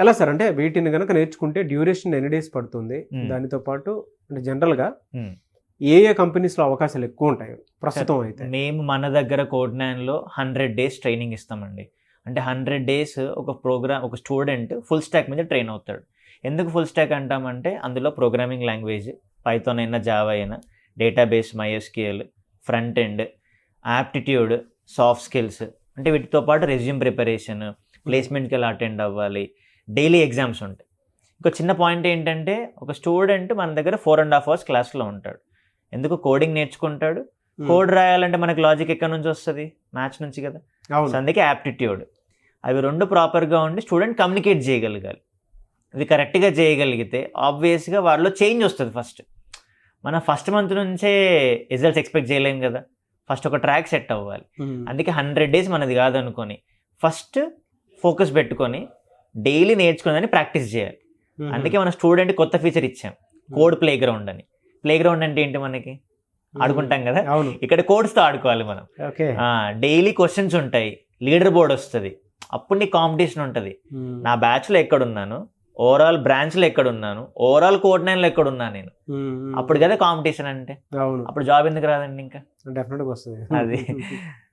ఎలా సార్ అంటే వీటిని కనుక నేర్చుకుంటే డ్యూరేషన్ ఎన్ని డేస్ పడుతుంది? దానితో పాటు అంటే జనరల్‌గా ఏ కంపెనీస్‌లో అవకాశాలు ఎక్కువ ఉంటాయి ప్రస్తుతం అయితే? మేము మన దగ్గర కోడ్9లో 100 డేస్ ట్రైనింగ్ ఇస్తామండి. అంటే 100 డేస్ ఒక స్టూడెంట్ ఫుల్ స్టాక్ మీద ట్రైన్ అవుతాడు. ఎందుకు ఫుల్ స్టాక్ అంటామంటే అందులో ప్రోగ్రామింగ్ లాంగ్వేజ్ పైథాన్ అయినా, జావా అయినా, database, MySQL, front end, aptitude, soft skills, అంటే వీటితో పాటు రెజ్యూమ్ ప్రిపరేషన్, ప్లేస్మెంట్కి ఎలా అటెండ్ అవ్వాలి, డైలీ ఎగ్జామ్స్ ఉంటాయి. ఇంకో చిన్న పాయింట్ ఏంటంటే ఒక స్టూడెంట్ మన దగ్గర 4.5 అవర్స్ క్లాస్లో ఉంటాడు. ఎందుకు? కోడింగ్ నేర్చుకుంటాడు. కోడ్ రాయాలంటే మనకి లాజిక్ ఎక్కడి నుంచి వస్తుంది? మ్యాథ్స్ నుంచి కదా. సో అందుకే యాప్టిట్యూడ్, అవి రెండు ప్రాపర్గా ఉండి స్టూడెంట్ కమ్యూనికేట్ చేయగలగాలి. ఇవి కరెక్ట్గా చేయగలిగితే ఆబ్వియస్గా వాళ్ళలో చేంజ్ వస్తుంది. మనం ఫస్ట్ మంత్ నుంచే రిజల్ట్స్ ఎక్స్పెక్ట్ చేయలేం కదా. ఫస్ట్ ఒక ట్రాక్ సెట్ అవ్వాలి. అందుకే 100 డేస్ మనది కాదనుకొని ఫస్ట్ ఫోకస్ పెట్టుకొని డైలీ నేర్చుకుని ప్రాక్టీస్ చేయాలి. అందుకే మన స్టూడెంట్ కొత్త ఫీచర్ ఇచ్చాం, కోడ్ ప్లే గ్రౌండ్ అని. ప్లే గ్రౌండ్ అంటే ఏంటి? మనకి ఆడుకుంటాం కదా, ఇక్కడ కోడ్స్తో ఆడుకోవాలి మనం. డైలీ క్వశ్చన్స్ ఉంటాయి, లీడర్ బోర్డ్ వస్తుంది, అప్పుడు నీ కాంపిటీషన్ ఉంటుంది. నా బ్యాచ్లో ఎక్కడున్నాను, ఓవరాల్ బ్రాంచ్లో ఎక్కడున్నాను, ఓవరాల్ కోడ్9లో ఎక్కడున్నాను నేను, అప్పుడు కదా కాంపిటీషన్. అంటే అప్పుడు జాబ్ ఎందుకు రాదండి? ఇంకా డెఫినెట్గా వస్తుంది అది